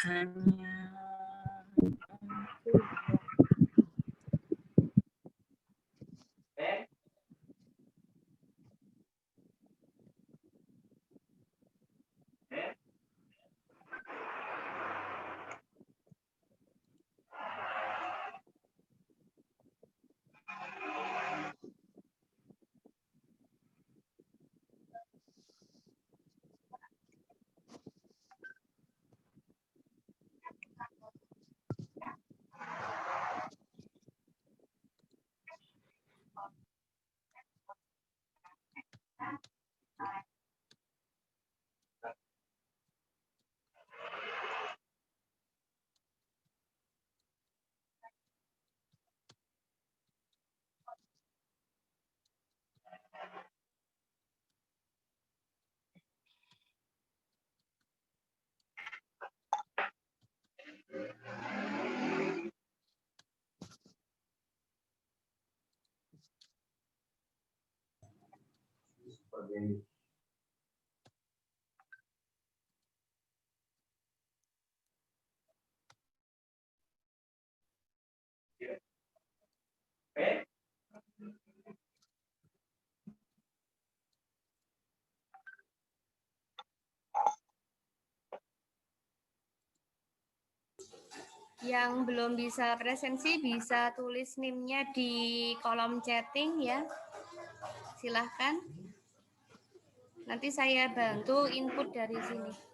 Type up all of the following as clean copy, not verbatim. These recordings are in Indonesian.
Hanya Yang belum bisa presensi bisa tulis NIM-nya di kolom chatting ya. Silahkan. Nanti saya bantu input dari sini.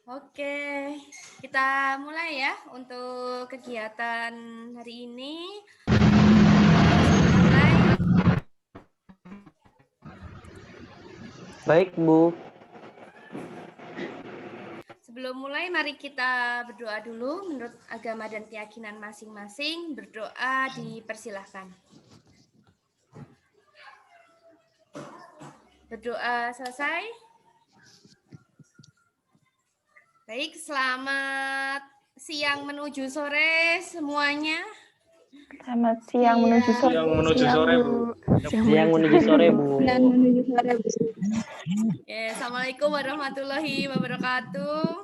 Oke, kita mulai ya untuk kegiatan hari ini. Mulai. Baik, Bu. Sebelum mulai, mari kita berdoa dulu menurut agama dan keyakinan masing-masing. Berdoa dipersilahkan. Berdoa selesai. Baik, selamat siang menuju sore semuanya. Selamat siang menuju sore. Siang menuju sore, Bu. Siang menuju sore, Bu. Siang menuju sore, Bu. Assalamualaikum warahmatullahi wabarakatuh.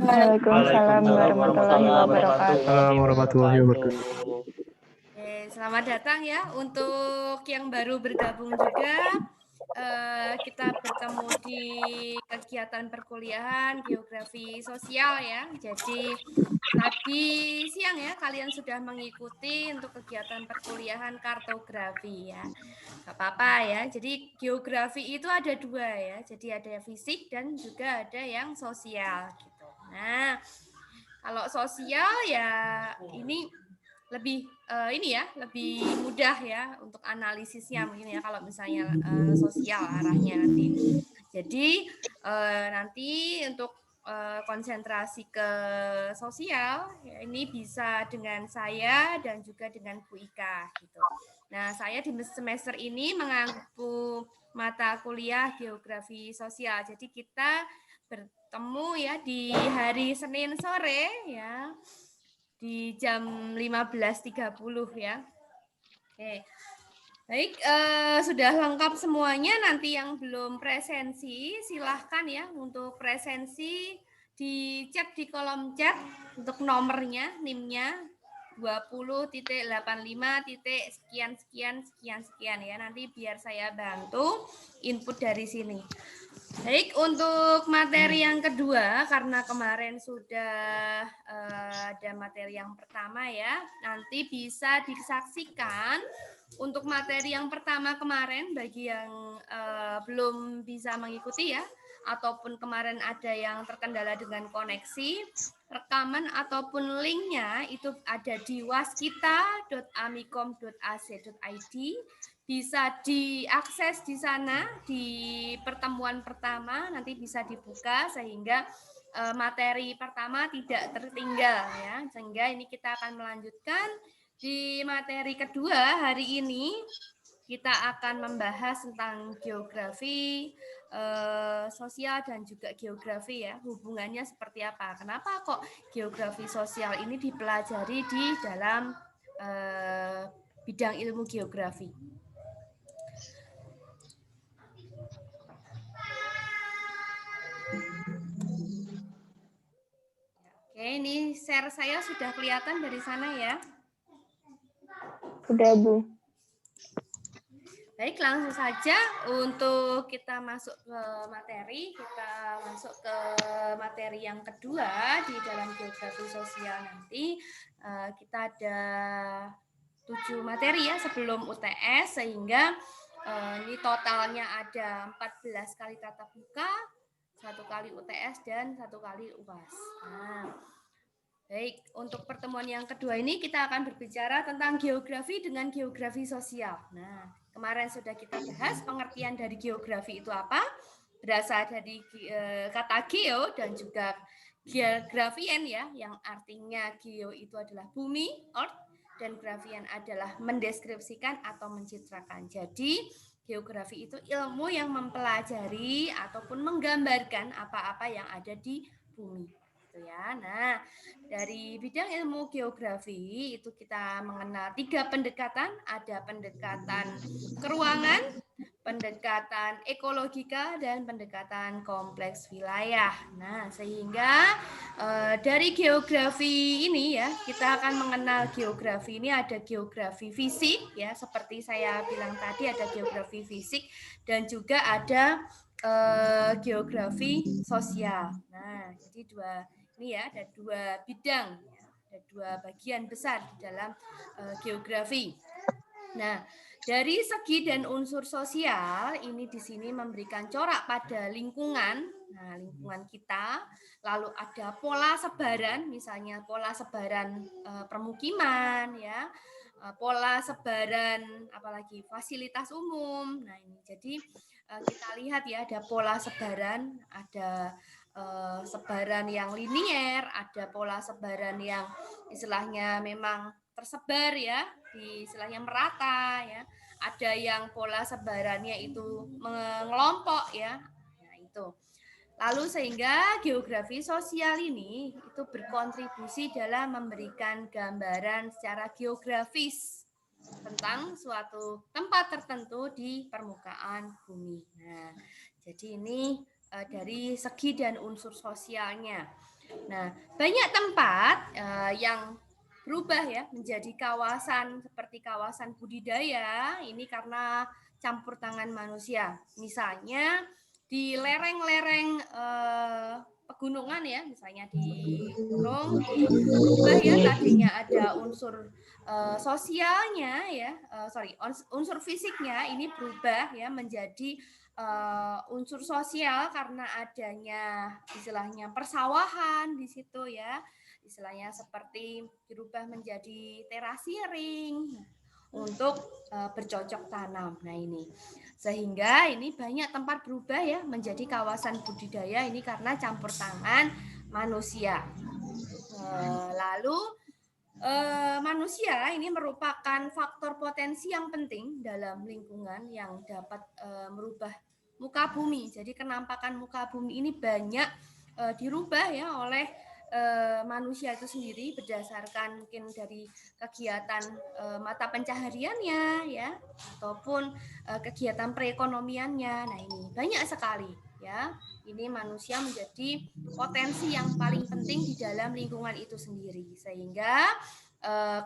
Waalaikumsalam warahmatullahi wabarakatuh. Warahmatullahi wabarakatuh. Selamat datang ya untuk yang baru bergabung juga. Kita bertemu di kegiatan perkuliahan geografi sosial ya. Jadi tadi siang ya kalian sudah mengikuti untuk kegiatan perkuliahan kartografi ya. Gak apa-apa ya. Jadi geografi itu ada dua ya. Jadi ada fisik dan juga ada yang sosial gitu. Nah, kalau sosial ya ini lebih lebih mudah ya untuk analisisnya mungkin ya kalau misalnya sosial arahnya nanti. Jadi nanti untuk konsentrasi ke sosial ya, ini bisa dengan saya dan juga dengan Bu Ika gitu. Nah, saya di semester ini mengampu mata kuliah geografi sosial. Jadi kita bertemu ya di hari Senin sore ya. Di jam 15.30 ya. Oke. Baik, sudah lengkap semuanya. Nanti yang belum presensi, silahkan ya untuk presensi di chat di kolom chat untuk nomornya, NIM-nya 20.85. Ya. Nanti biar saya bantu input dari sini. Baik, untuk materi yang kedua, karena kemarin sudah ada materi yang pertama ya, nanti bisa disaksikan untuk materi yang pertama kemarin bagi yang belum bisa mengikuti ya, ataupun kemarin ada yang terkendala dengan koneksi, rekaman ataupun linknya itu ada di waskita.amikom.ac.id. Bisa diakses di sana di pertemuan pertama, nanti bisa dibuka sehingga materi pertama tidak tertinggal ya. Sehingga ini kita akan melanjutkan di materi kedua hari ini. Kita akan membahas tentang geografi sosial dan juga geografi ya, hubungannya seperti apa. Kenapa kok geografi sosial ini dipelajari di dalam bidang ilmu geografi. Oke, ini share saya sudah kelihatan dari sana ya. Sudah, Bu. Baik, langsung saja untuk kita masuk ke materi. Kita masuk ke materi yang kedua di dalam geografi sosial nanti. Kita ada 7 materi ya sebelum UTS, sehingga ini totalnya ada 14 kali tatap muka, 1 kali UTS, dan 1 kali UAS. Nah, baik, untuk pertemuan yang kedua ini kita akan berbicara tentang geografi dengan geografi sosial. Nah, kemarin sudah kita bahas pengertian dari geografi itu apa, berasal dari kata geo dan juga geografien ya, yang artinya geo itu adalah bumi, earth, dan grafien adalah mendeskripsikan atau mencitrakan. Jadi, geografi itu ilmu yang mempelajari ataupun menggambarkan apa-apa yang ada di bumi. Ya. Nah, dari bidang ilmu geografi itu kita mengenal 3 pendekatan. Ada pendekatan keruangan, pendekatan ekologika, dan pendekatan kompleks wilayah. Nah, sehingga dari geografi ini ya, kita akan mengenal geografi ini ada geografi fisik ya, seperti saya bilang tadi ada geografi fisik dan juga ada geografi sosial. Nah, jadi ini ya ada 2 bidang, ya, ada 2 bagian besar di dalam geografi. Nah, dari segi dan unsur sosial ini di sini memberikan corak pada lingkungan nah lingkungan kita, lalu ada pola sebaran, misalnya pola sebaran permukiman, ya, pola sebaran apalagi fasilitas umum. Nah ini jadi kita lihat ya ada pola sebaran, ada sebaran yang linier, ada pola sebaran yang istilahnya memang tersebar ya, di istilahnya merata ya. Ada yang pola sebarannya itu mengelompok ya. Nah, itu. Lalu sehingga geografi sosial ini itu berkontribusi dalam memberikan gambaran secara geografis tentang suatu tempat tertentu di permukaan bumi. Nah, jadi ini dari segi dan unsur sosialnya. Nah, banyak tempat yang berubah ya menjadi kawasan seperti kawasan budidaya ini karena campur tangan manusia. Misalnya di lereng-lereng pegunungan ya, misalnya di gunung berubah ya tadinya ada unsur sosialnya ya, unsur fisiknya ini berubah ya menjadi unsur sosial karena adanya istilahnya persawahan di situ ya. Istilahnya seperti dirubah menjadi terasiring untuk bercocok tanam. Nah ini sehingga ini banyak tempat berubah ya menjadi kawasan budidaya ini karena campur tangan manusia. Lalu manusia ini merupakan faktor potensi yang penting dalam lingkungan yang dapat merubah muka bumi. Jadi kenampakan muka bumi ini banyak dirubah ya oleh manusia itu sendiri berdasarkan mungkin dari kegiatan mata pencahariannya ya ataupun kegiatan perekonomiannya. Nah ini banyak sekali ya. Ini manusia menjadi potensi yang paling penting di dalam lingkungan itu sendiri sehingga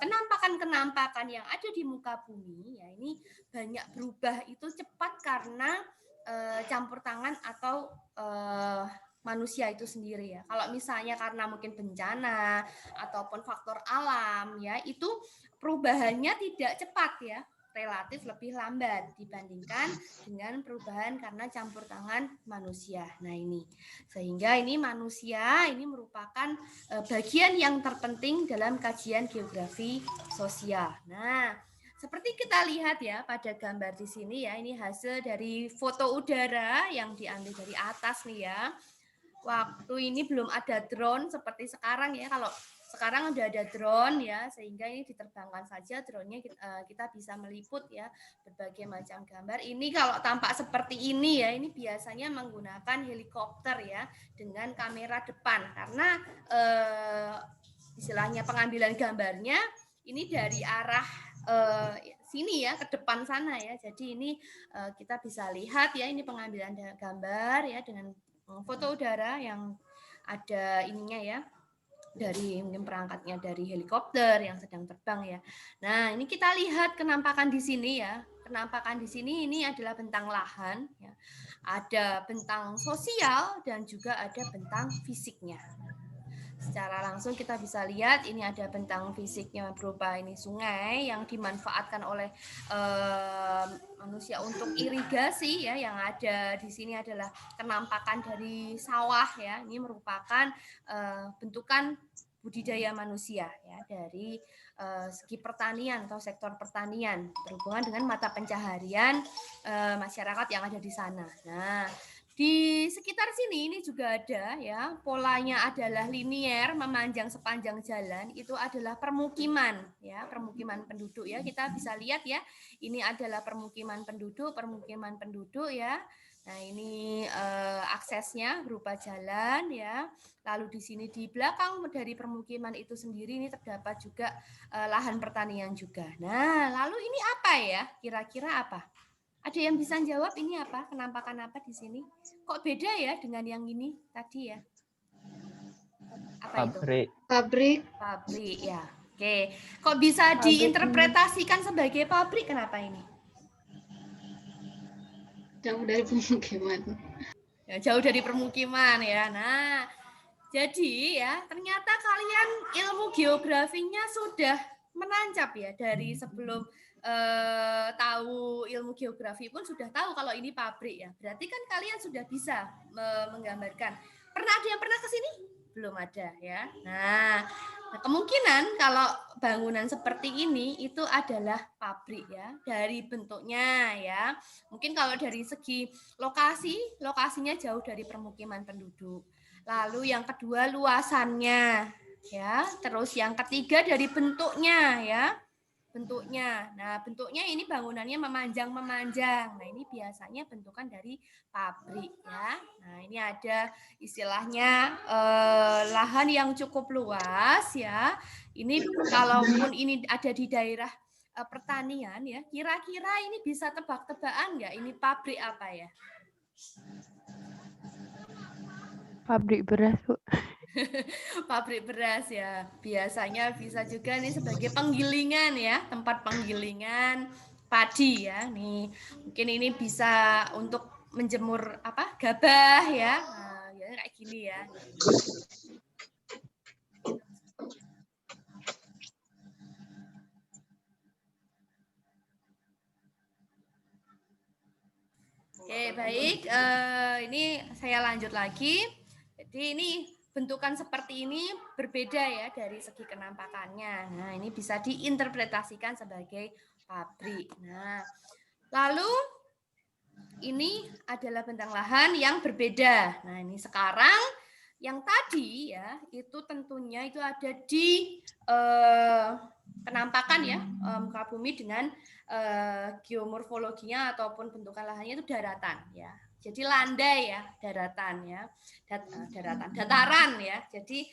kenampakan-kenampakan yang ada di muka bumi ya ini banyak berubah itu cepat karena campur tangan atau manusia itu sendiri ya. Kalau misalnya karena mungkin bencana ataupun faktor alam ya, itu perubahannya tidak cepat ya, relatif lebih lambat dibandingkan dengan perubahan karena campur tangan manusia. Nah ini, sehingga ini manusia ini merupakan bagian yang terpenting dalam kajian geografi sosial. Nah, seperti kita lihat ya pada gambar di sini ya, ini hasil dari foto udara yang diambil dari atas nih ya. Waktu ini belum ada drone seperti sekarang ya. Kalau sekarang udah ada drone ya, sehingga ini diterbangkan saja drone-nya kita bisa meliput ya berbagai macam gambar. Ini kalau tampak seperti ini ya, ini biasanya menggunakan helikopter ya dengan kamera depan karena istilahnya pengambilan gambarnya ini dari arah sini ya ke depan sana ya. Jadi ini kita bisa lihat ya ini pengambilan gambar ya dengan foto udara yang ada ininya ya dari mungkin perangkatnya dari helikopter yang sedang terbang ya. Nah, ini kita lihat kenampakan di sini ya. Kenampakan di sini ini adalah bentang lahan ya. Ada bentang sosial dan juga ada bentang fisiknya. Secara langsung kita bisa lihat ini ada bentang fisiknya berupa ini sungai yang dimanfaatkan oleh manusia untuk irigasi ya. Yang ada di sini adalah kenampakan dari sawah ya. Ini merupakan bentukan budidaya manusia ya dari segi pertanian atau sektor pertanian berhubungan dengan mata pencaharian masyarakat yang ada di sana. Nah, di sekitar sini ini juga ada ya, polanya adalah linier memanjang sepanjang jalan, itu adalah permukiman ya, permukiman penduduk ya. Kita bisa lihat ya, ini adalah permukiman penduduk ya. Nah, ini aksesnya berupa jalan ya. Lalu di sini di belakang dari permukiman itu sendiri ini terdapat juga lahan pertanian juga. Nah, lalu ini apa ya? Kira-kira apa? Ada yang bisa jawab ini apa? Kenampakan apa di sini? Kok beda ya dengan yang ini tadi ya? Apa Pabrik. itu? Pabrik ya. Oke. Kok bisa diinterpretasikan sebagai pabrik? Kenapa ini? Jauh dari pemukiman. Ya, jauh dari permukiman ya. Nah, jadi ya ternyata kalian ilmu geografinya sudah menancap ya dari sebelum tahu ilmu geografi pun sudah tahu kalau ini pabrik ya. Berarti kan kalian sudah bisa menggambarkan. Pernah ada yang pernah ke sini? Belum ada ya. Nah, kemungkinan kalau bangunan seperti ini itu adalah pabrik ya, dari bentuknya ya. Mungkin kalau dari segi lokasinya jauh dari permukiman penduduk. Lalu yang kedua luasannya ya, terus yang ketiga dari bentuknya ya. Bentuknya. Nah, bentuknya ini bangunannya memanjang-memanjang. Nah, ini biasanya bentukan dari pabrik ya. Nah, ini ada istilahnya lahan yang cukup luas ya. Ini kalaupun ini ada di daerah pertanian ya, kira-kira ini bisa tebak-tebakan nggak ini pabrik apa ya? Pabrik beras, Bu. Pabrik beras ya. Biasanya bisa juga nih sebagai penggilingan ya, tempat penggilingan padi ya. Nih, mungkin ini bisa untuk menjemur apa? Gabah ya. Nah, ya kayak gini ya. Oke, baik. Ini saya lanjut lagi. Jadi ini bentukan seperti ini berbeda ya dari segi kenampakannya. Nah, ini bisa diinterpretasikan sebagai pabrik. Nah, lalu ini adalah bentang lahan yang berbeda. Nah, ini sekarang yang tadi ya, itu tentunya itu ada di penampakan ya, muka bumi dengan geomorfologinya ataupun bentukan lahannya itu daratan ya. Jadi landai ya, daratan ya, dataran ya. Jadi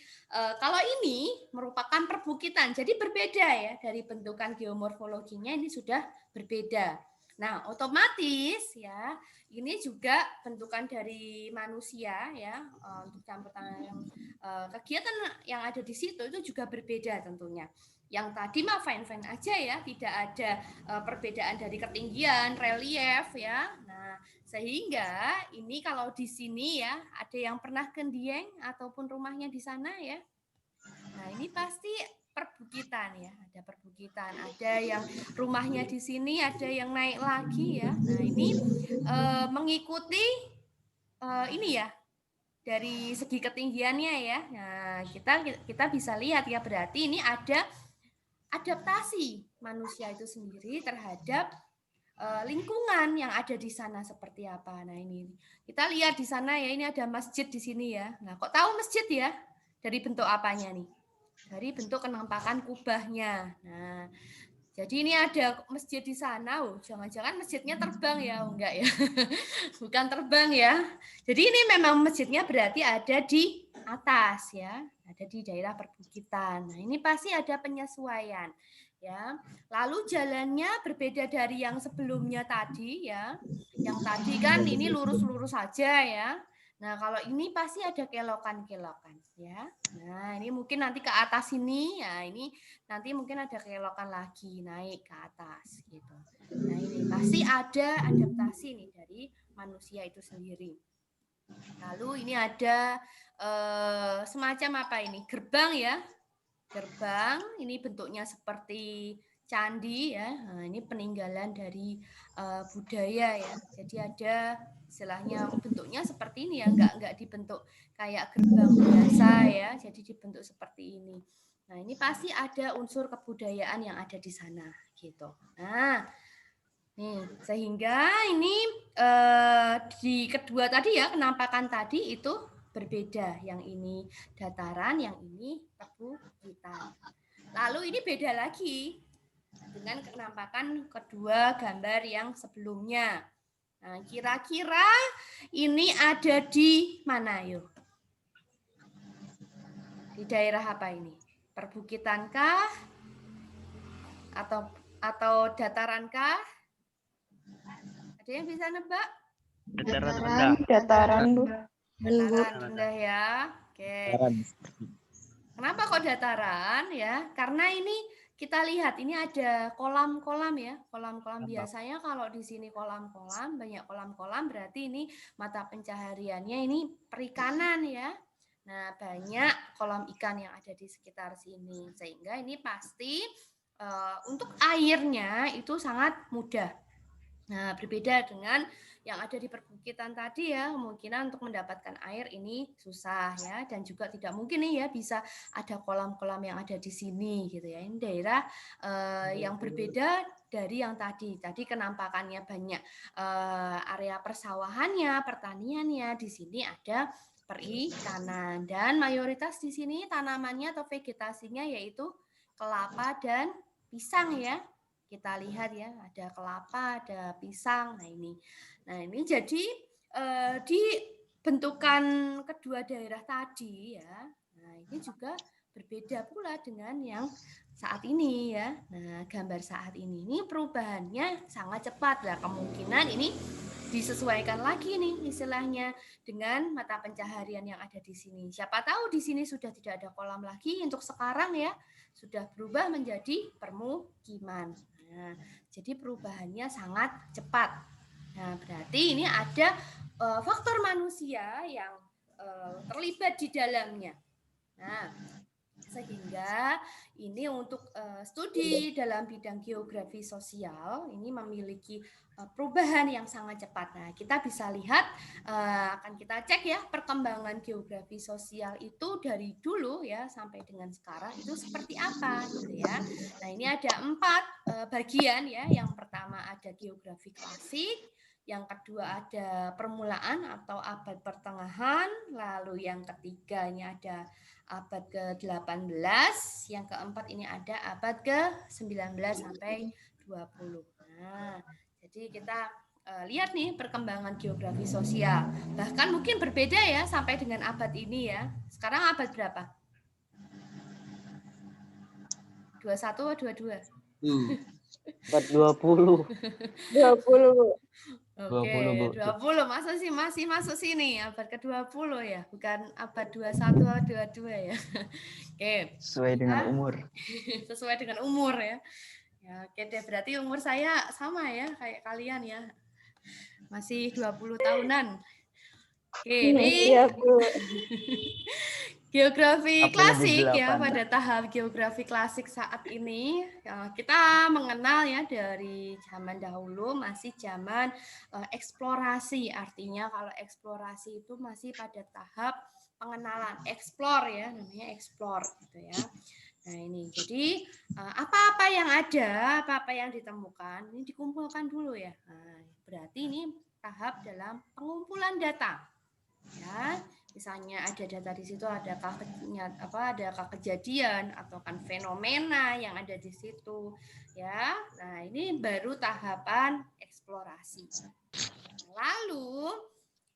kalau ini merupakan perbukitan, jadi berbeda ya dari bentukan geomorfologinya ini sudah berbeda. Nah, otomatis ya ini juga bentukan dari manusia ya untuk campur tangan yang kegiatan yang ada di situ itu juga berbeda tentunya. Yang tadi mah fine-fine aja ya, tidak ada perbedaan dari ketinggian, relief ya. Nah, sehingga ini kalau di sini ya, ada yang pernah ke Dieng ataupun rumahnya di sana ya. Nah, ini pasti perbukitan ya, ada perbukitan, ada yang rumahnya di sini, ada yang naik lagi ya. Nah, ini mengikuti ini ya, dari segi ketinggiannya ya. Nah, kita bisa lihat ya, berarti ini ada adaptasi manusia itu sendiri terhadap lingkungan yang ada di sana seperti apa. Nah, ini kita lihat di sana ya, ini ada masjid di sini ya. Nah, kok tahu masjid ya? Dari bentuk apanya nih? Dari bentuk kenampakan kubahnya. Nah, jadi ini ada masjid di sana. Oh, jangan-jangan masjidnya terbang ya? Oh, enggak ya. Bukan terbang ya. Jadi ini memang masjidnya berarti ada di atas ya, ada di daerah perbukitan. Nah, ini pasti ada penyesuaian ya. Lalu jalannya berbeda dari yang sebelumnya tadi ya. Yang tadi kan ini lurus-lurus saja ya. Nah, kalau ini pasti ada kelokan-kelokan ya. Nah, ini mungkin nanti ke atas ini ya, ini nanti mungkin ada kelokan lagi naik ke atas gitu. Nah, ini pasti ada adaptasi nih dari manusia itu sendiri. Lalu ini ada semacam apa ini? Gerbang ya. Gerbang ini bentuknya seperti candi ya. Nah, ini peninggalan dari budaya ya. Jadi ada istilahnya bentuknya seperti ini ya, enggak dibentuk kayak gerbang biasa ya. Jadi dibentuk seperti ini. Nah, ini pasti ada unsur kebudayaan yang ada di sana gitu. Nah, nih, sehingga ini di kedua tadi ya, kenampakan tadi itu berbeda. Yang ini dataran, yang ini perbukitan. Lalu ini beda lagi dengan kenampakan kedua gambar yang sebelumnya. Nah, kira-kira ini ada di mana yuk? Di daerah apa ini? Perbukitankah? Atau datarankah? Ada yang bisa nebak? Dataran rendah. Dataran, Bu. Dataran rendah ya. Oke. Dataran. Kenapa kok dataran ya? Karena ini kita lihat ini ada kolam-kolam ya. Kolam-kolam biasanya kalau di sini kolam-kolam, banyak kolam-kolam berarti ini mata pencahariannya ini perikanan ya. Nah, banyak kolam ikan yang ada di sekitar sini sehingga ini pasti untuk airnya itu sangat mudah. Nah, berbeda dengan yang ada di perbukitan tadi ya, kemungkinan untuk mendapatkan air ini susah ya, dan juga tidak mungkin nih ya bisa ada kolam-kolam yang ada di sini gitu ya. Ini daerah yang berbeda dari yang tadi. Tadi kenampakannya banyak area persawahannya, pertaniannya, di sini ada perikanan dan mayoritas di sini tanamannya atau vegetasinya yaitu kelapa dan pisang ya. Kita lihat ya, ada kelapa, ada pisang. Nah ini jadi di bentukan kedua daerah tadi ya. Nah ini juga berbeda pula dengan yang saat ini ya. Nah gambar saat ini perubahannya sangat cepat lah. Kemungkinan ini disesuaikan lagi nih istilahnya dengan mata pencaharian yang ada di sini. Siapa tahu di sini sudah tidak ada kolam lagi untuk sekarang ya, sudah berubah menjadi permukiman. Nah, jadi perubahannya sangat cepat. Nah, berarti ini ada faktor manusia yang terlibat di dalamnya. Nah, sehingga ini untuk studi dalam bidang geografi sosial ini memiliki perubahan yang sangat cepat. Nah, kita bisa lihat akan kita cek ya perkembangan geografi sosial itu dari dulu ya sampai dengan sekarang itu seperti apa gitu ya. Nah, ini ada 4 bagian ya. Yang pertama ada geografi klasik, yang kedua ada permulaan atau abad pertengahan, lalu yang ketiga ini ada abad ke-18, yang keempat ini ada abad ke-19 sampai 20. Nah, jadi kita lihat nih perkembangan geografi sosial. Bahkan mungkin berbeda ya sampai dengan abad ini ya. Sekarang abad berapa? 21 atau 22? Abad 20. 20. Oke, 20, Bu. 20 masih masuk sini abad ke-20 ya, bukan abad 21 atau 22 ya. Oke. Sesuai dengan umur. Sesuai dengan umur ya. Ya, oke deh, berarti umur saya sama ya kayak kalian ya. Masih 20 tahunan. Oke, ini Iya, Bu. geografi Aku klasik lebih ya, 8. pada tahap geografi klasik saat ini ya, kita mengenal ya dari zaman dahulu masih zaman eksplorasi. Artinya kalau eksplorasi itu masih pada tahap pengenalan, explore ya, namanya explore gitu ya. Nah ini jadi apa-apa yang ada, apa-apa yang ditemukan ini dikumpulkan dulu ya. Nah, berarti ini tahap dalam pengumpulan data ya. Misalnya ada data di situ, adakah kejadian atau kan fenomena yang ada di situ ya. Nah ini baru tahapan eksplorasi. Lalu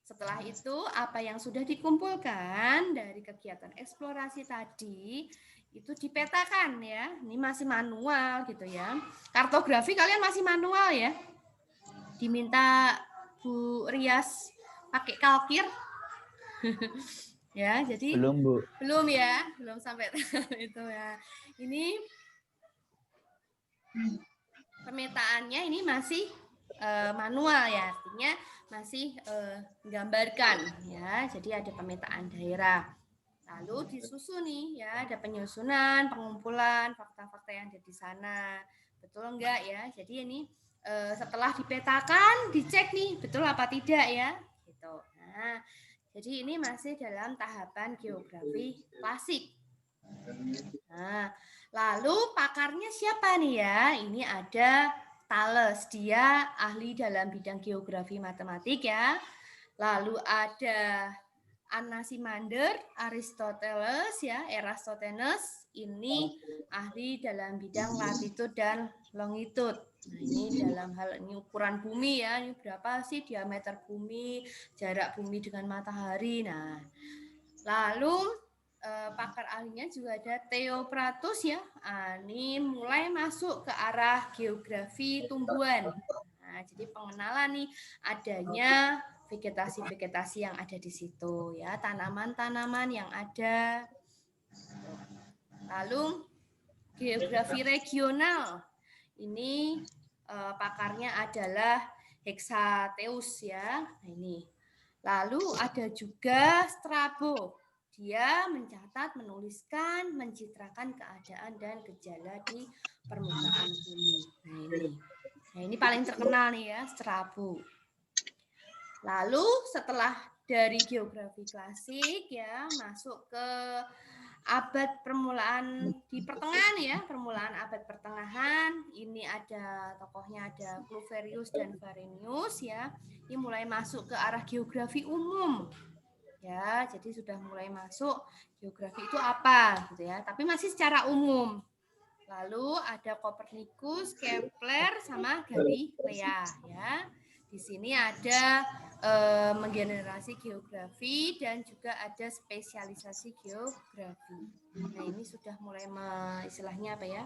setelah itu apa yang sudah dikumpulkan dari kegiatan eksplorasi tadi itu dipetakan ya. Ini masih manual gitu ya. Kartografi kalian masih manual ya. Diminta Bu Rias pakai kalkir. Ya, jadi Belum, Bu. belum ya, belum sampai itu ya. Ini pemetaannya ini masih manual ya, artinya masih menggambarkan ya. Jadi ada pemetaan daerah. Lalu disusun nih ya, ada penyusunan, pengumpulan fakta-fakta yang ada di sana. Betul enggak ya? Jadi ini setelah dipetakan, dicek nih betul apa tidak ya, gitu. Nah, jadi ini masih dalam tahapan geografi klasik. Nah, lalu pakarnya siapa nih ya? Ini ada Thales, dia ahli dalam bidang geografi matematik ya. Lalu ada Anaximander, Aristoteles ya, Eratosthenes, ini ahli dalam bidang latitude dan longitude. Nah, ini dalam hal ini ukuran bumi ya, ini berapa sih diameter bumi, jarak bumi dengan matahari. Nah, lalu pakar ahlinya juga ada Theopratus ya. Ini mulai masuk ke arah geografi tumbuhan. Nah, jadi pengenalan nih adanya vegetasi-vegetasi yang ada di situ ya, tanaman-tanaman yang ada. Lalu geografi regional. Ini pakarnya adalah Hexatheus ya. Nah, ini. Lalu ada juga Strabo. dia mencatat, menuliskan, mencitrakan keadaan dan gejala di permukaan bumi. Nah ini paling terkenal nih ya, Strabo. Lalu setelah dari geografi klasik ya masuk ke abad permulaan di pertengahan ya, permulaan abad pertengahan. Ini ada tokohnya ada Cluverius dan Varenius ya. Ini mulai masuk ke arah geografi umum. Ya, jadi sudah mulai masuk geografi itu apa gitu ya, tapi masih secara umum. Lalu ada Copernicus, Kepler sama Galilea ya. Di sini ada menggenerasi geografi dan juga ada spesialisasi geografi. Nah, ini sudah mulai istilahnya apa ya?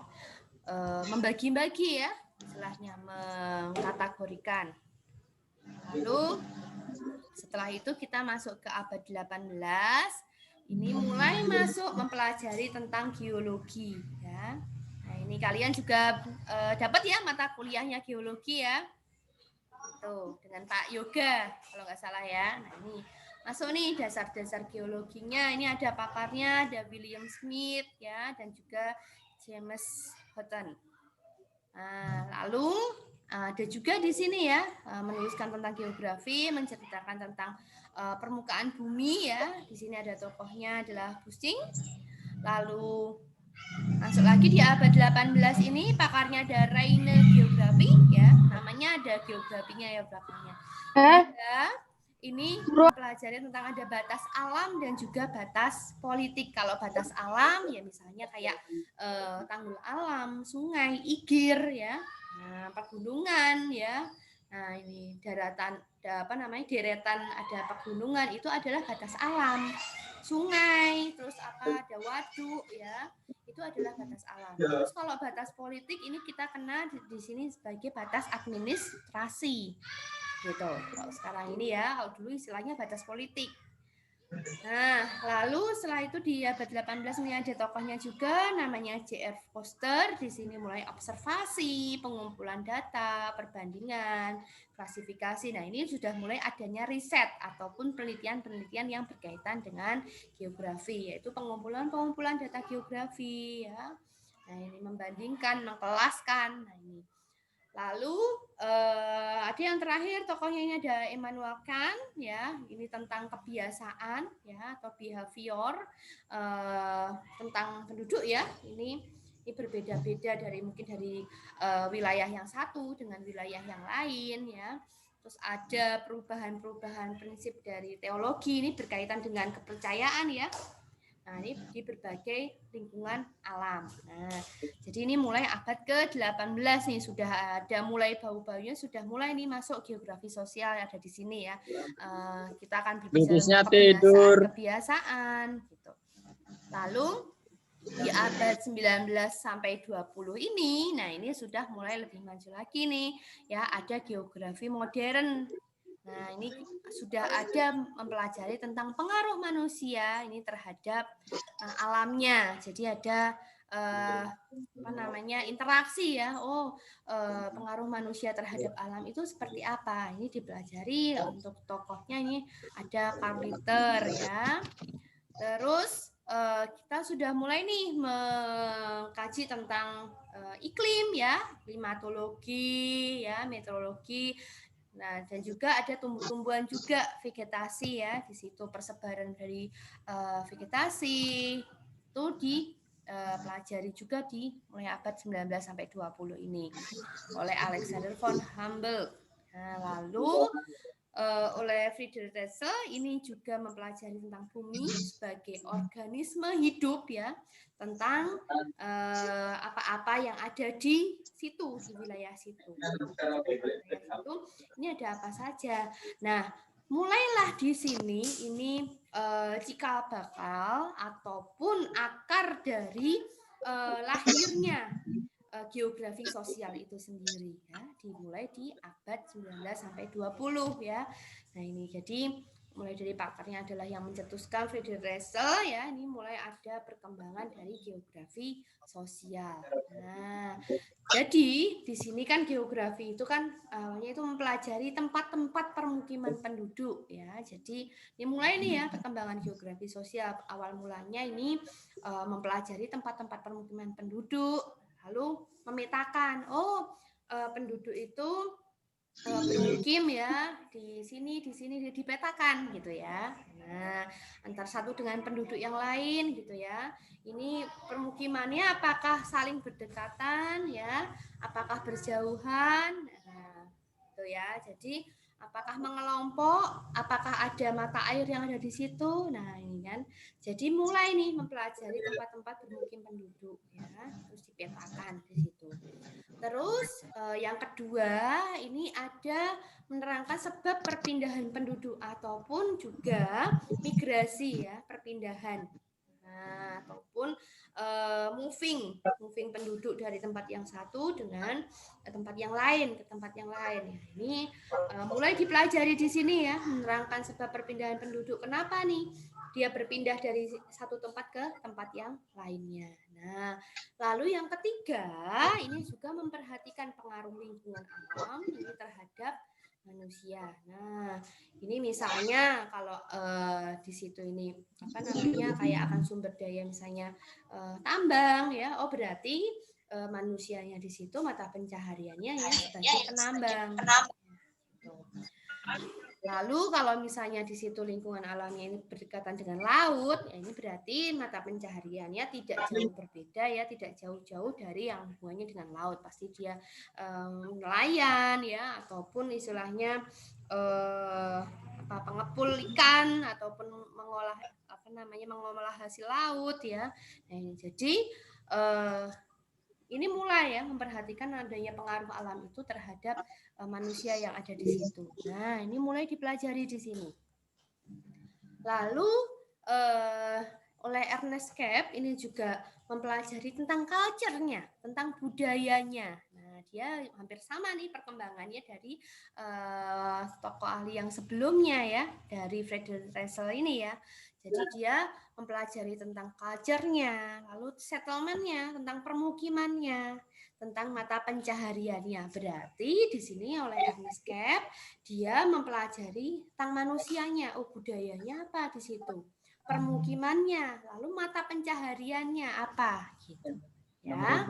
Membagi-bagi ya, istilahnya mengkategorikan. Lalu setelah itu kita masuk ke abad 18. Ini mulai masuk mempelajari tentang geologi ya. Nah, ini kalian juga dapat ya mata kuliahnya geologi ya. Tuh, dengan Pak Yoga kalau nggak salah ya. Nah, ini masuk nih dasar-dasar geologinya. Ini ada paparnya, ada William Smith ya dan juga James Hutton. Nah, lalu ada juga di sini ya menuliskan tentang geografi, menceritakan tentang permukaan bumi ya. Di sini ada tokohnya adalah Pusing. Lalu masuk lagi di abad 18 ini pakarnya ada Reine Geografi ya. Namanya ada geografinya ya belakangnya. Ini mempelajari tentang ada batas alam dan juga batas politik. Kalau batas alam ya misalnya kayak tanggul alam, sungai, igir ya. Nah, pegunungan ya. Nah, ini deretan ada pegunungan itu adalah batas alam. Sungai, terus ada waduk ya. Itu adalah batas alam. Terus kalau batas politik ini kita kenal di sini sebagai batas administrasi. Gitu. Kalau sekarang ini ya, kalau dulu istilahnya batas politik. Nah, lalu setelah itu di abad 18 ini ada tokohnya juga namanya J.R. Foster. Di sini mulai observasi, pengumpulan data, perbandingan, klasifikasi. Nah, ini sudah mulai adanya riset ataupun penelitian-penelitian yang berkaitan dengan geografi, yaitu pengumpulan data geografi ya. Nah, ini membandingkan, mengkelaskan. Nah, ini. Lalu ada yang terakhir tokohnya ini ada Immanuel Kant ya, ini tentang kebiasaan ya atau behavior tentang penduduk ya. Ini berbeda-beda dari mungkin dari wilayah yang satu dengan wilayah yang lain ya. Terus ada perubahan-perubahan prinsip dari teologi ini berkaitan dengan kepercayaan ya. Nah, ini di berbagai lingkungan alam. Nah, jadi ini mulai abad ke-18 nih sudah ada mulai bau-baunya sudah mulai nih masuk geografi sosial ada di sini ya. Kita akan berbicara kebiasaan gitu. Lalu di abad 19 sampai 20 ini, nah ini sudah mulai lebih maju lagi nih ya, ada geografi modern. Nah, ini sudah ada mempelajari tentang pengaruh manusia ini terhadap alamnya. Jadi ada interaksi ya. Pengaruh manusia terhadap alam itu seperti apa? Ini dipelajari untuk tokohnya ini ada Karl Ritter ya. Terus kita sudah mulai nih mengkaji tentang iklim ya, klimatologi ya, meteorologi. Nah, dan juga ada tumbuh-tumbuhan juga vegetasi ya, di situ persebaran dari vegetasi itu dipelajari juga di mulai abad 19 sampai 20 ini oleh Alexander von Humboldt. Nah, lalu oleh Friedrich Russell ini juga mempelajari tentang bumi sebagai organisme hidup ya, tentang apa-apa yang ada di situ, di wilayah situ. Ini ada apa saja. Nah, mulailah di sini ini cikal bakal ataupun akar dari lahirnya geografi sosial itu sendiri ya, dimulai di abad 19 sampai 20 ya. Nah, ini jadi mulai dari pakarnya adalah yang mencetuskan Friedrich Russell ya, ini mulai ada perkembangan dari geografi sosial. Nah, jadi di sini kan geografi itu kan awalnya itu mempelajari tempat-tempat permukiman penduduk ya. Jadi ini mulai nih ya perkembangan geografi sosial. Awal mulanya ini mempelajari tempat-tempat permukiman penduduk, lalu memetakan penduduk itu bermukim ya di sini dipetakan gitu ya. Nah, antar satu dengan penduduk yang lain gitu ya. Ini permukimannya apakah saling berdekatan ya, apakah berjauhan, nah, gitu ya. Jadi apakah mengelompok, apakah ada mata air yang ada di situ. Nah, ini kan. Jadi mulai nih mempelajari tempat-tempat bermukim penduduk ya, terus dipetakan di situ. Terus yang kedua ini ada menerangkan sebab perpindahan penduduk ataupun juga migrasi ya, perpindahan. Nah, ataupun moving penduduk dari tempat yang satu dengan tempat yang lain ke tempat yang lain. Ini mulai dipelajari di sini ya, menerangkan sebab perpindahan penduduk. Kenapa nih dia berpindah dari satu tempat ke tempat yang lainnya. Nah, lalu yang ketiga ini juga memperhatikan pengaruh lingkungan alam ini terhadap manusia. Nah, ini misalnya kalau di situ ini apa namanya kayak akan sumber daya misalnya tambang ya, berarti manusianya di situ mata pencahariannya ya sebagai penambang. Gitu. Lalu kalau misalnya di situ lingkungan alamnya ini berdekatan dengan laut, ya ini berarti mata pencahariannya tidak jauh berbeda ya, tidak jauh-jauh dari yang hubungannya dengan laut. Pasti dia nelayan ya, ataupun istilahnya pengepul ikan ataupun mengolah hasil laut ya. Nah, jadi ini mulai ya memperhatikan adanya pengaruh alam itu terhadap manusia yang ada di situ. Nah, ini mulai dipelajari di sini. Lalu oleh Ernest Capp ini juga mempelajari tentang culture-nya, tentang budayanya. Nah, dia hampir sama nih perkembangannya dari tokoh ahli yang sebelumnya ya, dari Friedrich Russell ini ya. Jadi dia mempelajari tentang culture-nya, lalu settlement-nya, tentang permukimannya, tentang mata pencahariannya. Berarti di sini oleh Ernest Capp dia mempelajari tentang manusianya, budayanya apa di situ, permukimannya, lalu mata pencahariannya apa gitu ya.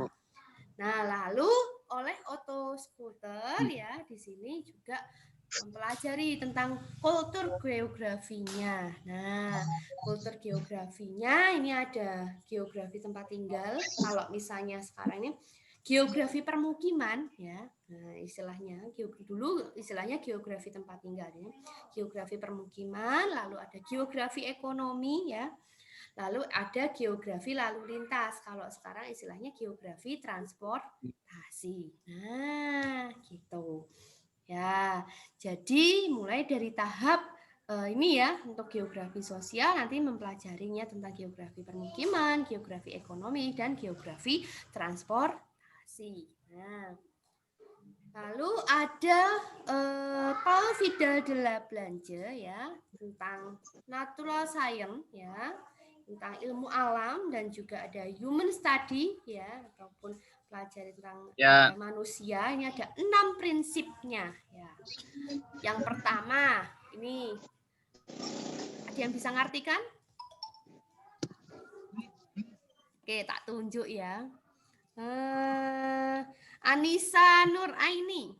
Nah, lalu oleh Otto Scooter ya di sini juga mempelajari tentang kultur geografinya. Nah, kultur geografinya ini ada geografi tempat tinggal. Kalau misalnya sekarang ini geografi permukiman ya. Nah, istilahnya dulu istilahnya geografi tempat tinggal ya. Geografi permukiman, lalu ada geografi ekonomi ya. Lalu ada geografi lalu lintas. Kalau sekarang istilahnya geografi transportasi. Nah, gitu. Ya, jadi mulai dari tahap ini ya untuk geografi sosial nanti mempelajarinya tentang geografi permukiman, geografi ekonomi, dan geografi transportasi. Nah, lalu ada Paul Vidal de la Blanche ya tentang natural science ya, tentang ilmu alam dan juga ada human study ya ataupun pelajari tentang manusia. Ini ada 6 prinsipnya ya. Yang pertama ini ada yang bisa ngartikan? Oke, tak tunjuk ya. Anissa Nur Aini.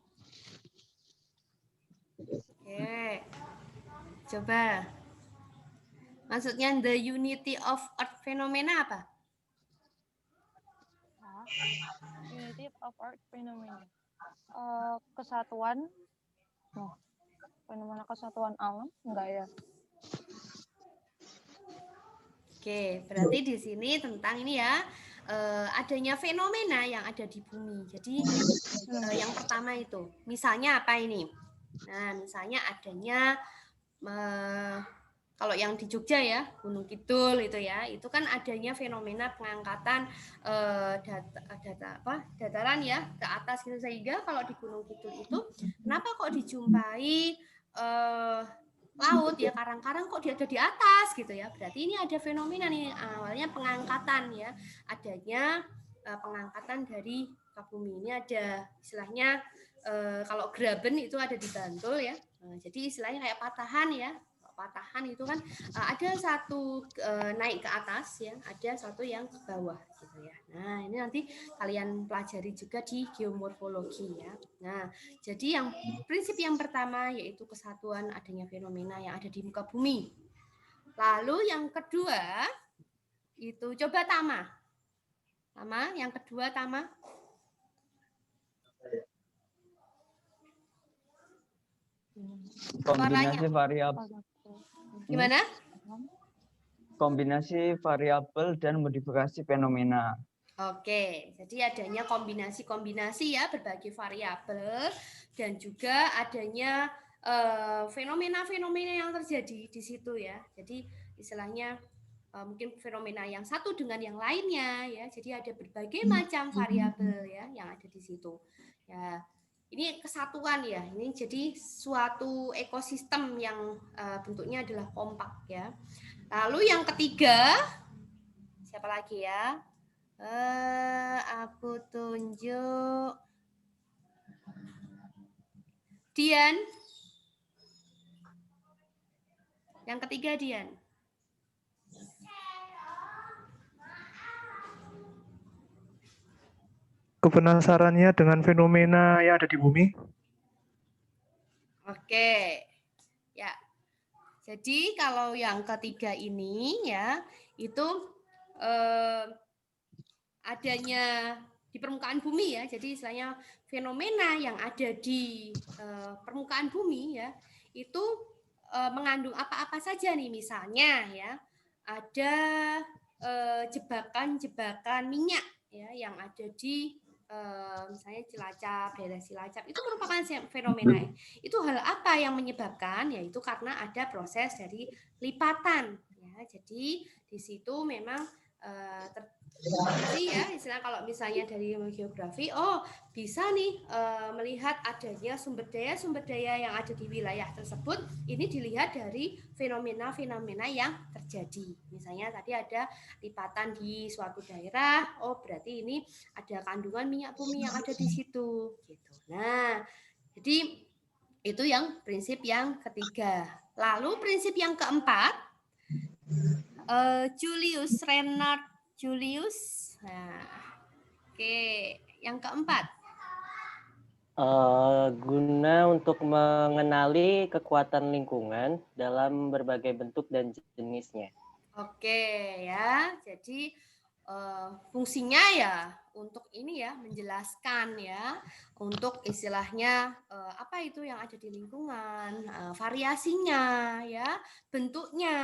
Oke. Coba. Maksudnya the unity of earth phenomena apa? Unity of earth phenomena. Kesatuan. Fenomena kesatuan alam enggak ya? Oke, berarti di sini tentang ini ya adanya fenomena yang ada di bumi. Jadi yang pertama itu, misalnya apa ini? Nah, misalnya adanya kalau yang di Jogja ya, Gunung Kidul itu ya, itu kan adanya fenomena pengangkatan dataran ya ke atas gitu, sehingga kalau di Gunung Kidul itu kenapa kok dijumpai laut ya, karang-karang kok dia ada di atas gitu ya. Berarti ini ada fenomena nih, awalnya pengangkatan ya, adanya pengangkatan dari muka bumi. Ini ada istilahnya kalau graben itu ada di Bantul ya. Jadi istilahnya kayak patahan ya. Patahan itu kan ada satu naik ke atas ya, ada satu yang ke bawah gitu ya. Nah, ini nanti kalian pelajari juga di geomorfologi ya. Nah, jadi yang prinsip yang pertama yaitu kesatuan adanya fenomena yang ada di muka bumi. Lalu yang kedua itu coba Tama. Tama, yang kedua Tama. Kombinasi Suaranya. variabel. Gimana? Kombinasi variabel dan modifikasi fenomena. Oke, jadi adanya kombinasi-kombinasi ya, berbagai variabel dan juga adanya fenomena-fenomena yang terjadi di situ ya. Jadi istilahnya mungkin fenomena yang satu dengan yang lainnya ya. Jadi ada berbagai macam variabel ya yang ada di situ. Ya, ini kesatuan ya. Ini jadi suatu ekosistem yang bentuknya adalah kompak ya. Lalu yang ketiga, siapa lagi ya? Aku tunjuk Dian. Yang ketiga Dian. Kepenasarannya dengan fenomena yang ada di bumi? Oke. Ya. Jadi kalau yang ketiga ini ya, itu adanya di permukaan bumi ya. Jadi istilahnya fenomena yang ada di permukaan bumi ya, itu mengandung apa-apa saja nih, misalnya ya, ada jebakan-jebakan minyak ya yang ada di misalnya Cilacap, daerah Cilacap, itu merupakan fenomena. Itu hal apa yang menyebabkan? Yaitu karena ada proses dari lipatan ya. Jadi di situ memang terjadi ya, istilah kalau misalnya dari geografi, oh bisa nih melihat adanya sumber daya yang ada di wilayah tersebut. Ini dilihat dari fenomena-fenomena yang terjadi. Misalnya tadi ada lipatan di suatu daerah, oh berarti ini ada kandungan minyak bumi yang ada di situ. Gitu. Nah, jadi itu yang prinsip yang ketiga. Lalu prinsip yang keempat, Julius Renard Julius. Nah, oke, yang keempat. Guna untuk mengenali kekuatan lingkungan dalam berbagai bentuk dan jenisnya. Oke ya, jadi fungsinya ya untuk ini ya, menjelaskan ya, untuk istilahnya apa itu yang ada di lingkungan, variasinya ya, bentuknya,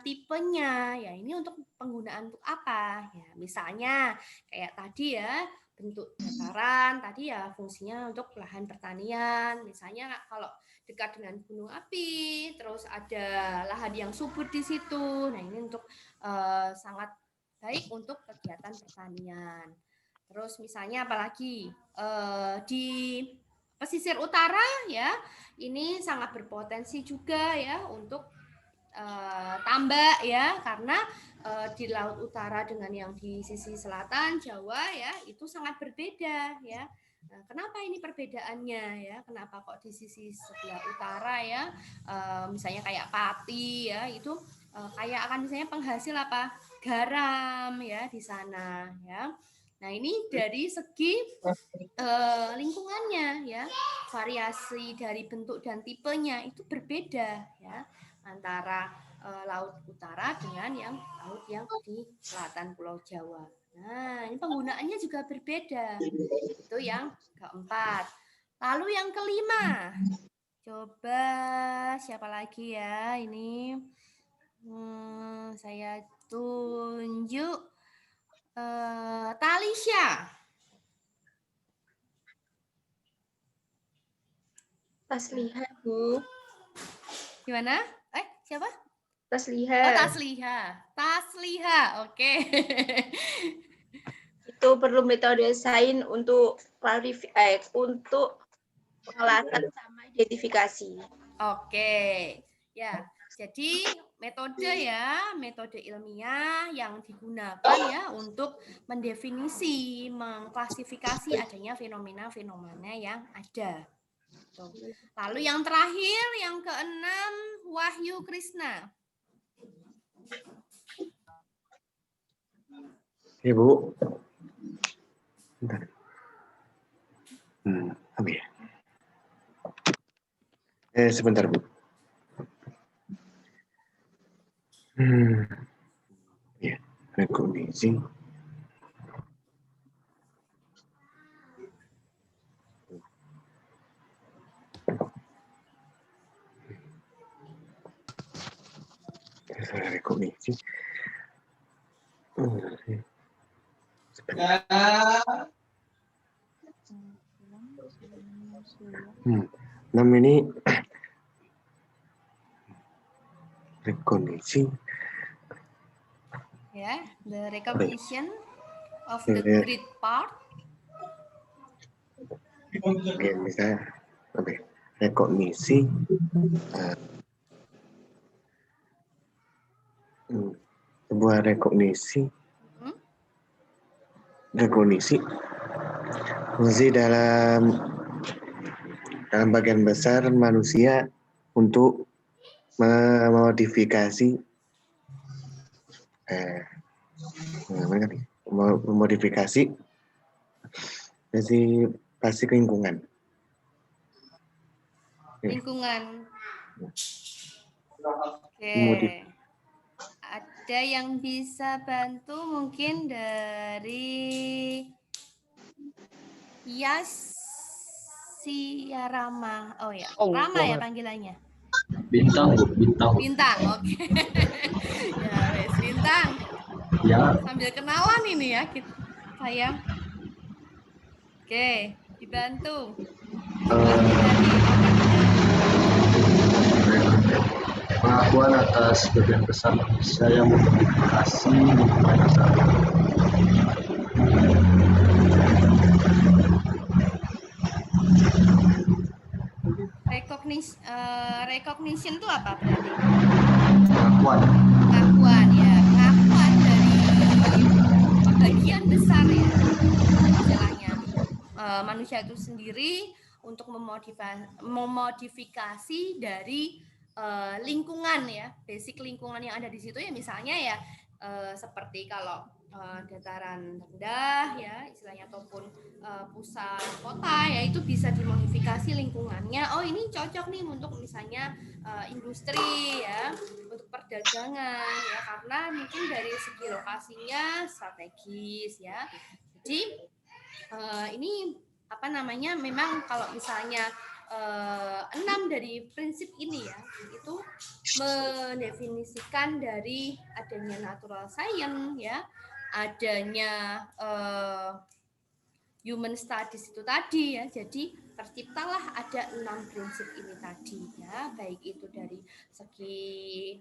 tipenya ya, ini untuk penggunaan untuk apa ya, misalnya kayak tadi ya, bentuk dataran tadi ya fungsinya untuk lahan pertanian, misalnya kalau dekat dengan gunung api, terus ada lahan yang subur di situ, nah ini untuk sangat baik untuk kegiatan pertanian. Terus misalnya apalagi di pesisir utara ya, ini sangat berpotensi juga ya untuk tambak ya, karena di laut utara dengan yang di sisi selatan Jawa ya itu sangat berbeda ya. Nah, kenapa ini perbedaannya ya? Kenapa kok di sisi sebelah utara ya, misalnya kayak Pati ya itu kayak akan misalnya penghasil apa? Garam ya di sana ya. Nah, ini dari segi lingkungannya ya, variasi dari bentuk dan tipenya itu berbeda ya antara laut utara dengan yang laut yang di selatan Pulau Jawa. Nah, ini penggunaannya juga berbeda. Itu yang keempat. Lalu yang kelima, coba siapa lagi ya ini? Saya tunjuk Talisha. Tasliha, Bu. Gimana? Siapa? Tasliha. Oh, Tasliha. Tasliha, oke. Itu perlu metode sains untuk untuk pengelasan sama identifikasi. Oke. Ya, jadi metode ilmiah yang digunakan ya untuk mendefinisi, mengklasifikasi adanya fenomena-fenomena yang ada. Tuh. Lalu yang terakhir, yang keenam, Wahyu Krisna. Ibu. Bentar. Apa ya? Sebentar, Bu. Ya, rekognisi. Rekognisi. Nama ini rekognisi. Ya, the recognition of the great part. Ya, misalnya apa ya? Rekognisi. Sebuah rekognisi. Rekognisi. Fungsi dalam bagian besar manusia untuk memodifikasi pasti lingkungan. Lingkungan. Oke. Ada yang bisa bantu mungkin dari Rama. Oh ya, Rama ya panggilannya. Bintang, Bu, bintang. Bintang, oke. Ya, wes Bintang. Ya. Sambil kenalan ini ya kita, sayang. Oke, dibantu. Pengakuan atas sebagian besar manusia yang memodifikasi lingkungan dasar. Recognition itu apa berarti? Pengakuan ya, pengakuan dari bagian besar ya, istilahnya manusia itu sendiri untuk memodifikasi dari lingkungan ya, basic lingkungan yang ada di situ ya, misalnya ya seperti kalau dataran rendah ya istilahnya ataupun pusat kota ya itu bisa dimodifikasi lingkungannya. Oh ini cocok nih untuk misalnya industri ya, untuk perdagangan ya karena mungkin dari segi lokasinya strategis ya. Jadi ini apa namanya memang kalau misalnya 6 dari prinsip ini ya itu mendefinisikan dari adanya natural science ya, adanya human studies itu tadi ya. Jadi terciptalah ada 6 prinsip ini tadi ya, baik itu dari segi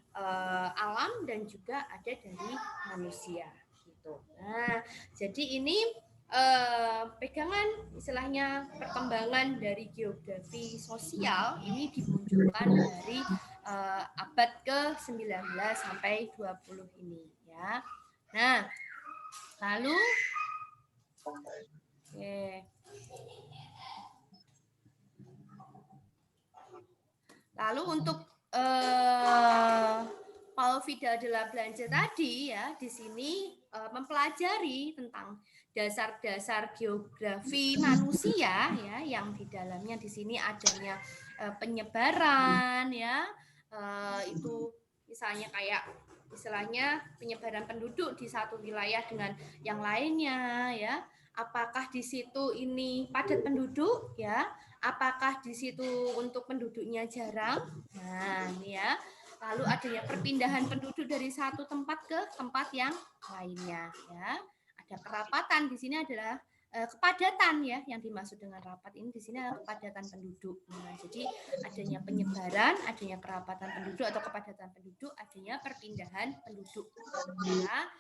alam dan juga ada dari manusia gitu. Nah, jadi ini pegangan istilahnya perkembangan dari geografi sosial ini dimunculkan dari abad ke-19 sampai 20 ini ya. Nah, lalu lalu untuk Paul Vidal de la Blanche tadi ya di sini mempelajari tentang dasar-dasar geografi manusia ya yang di dalamnya di sini adanya penyebaran ya itu misalnya kayak istilahnya penyebaran penduduk di satu wilayah dengan yang lainnya ya, apakah di situ ini padat penduduk ya, apakah di situ untuk penduduknya jarang. Nah ini ya, lalu adanya perpindahan penduduk dari satu tempat ke tempat yang lainnya ya. Ada kerapatan, di sini adalah kepadatan ya, yang dimaksud dengan rapat ini di sini adalah kepadatan penduduk. Nah, jadi adanya penyebaran, adanya kerapatan penduduk atau kepadatan penduduk, adanya perpindahan penduduk. Ya.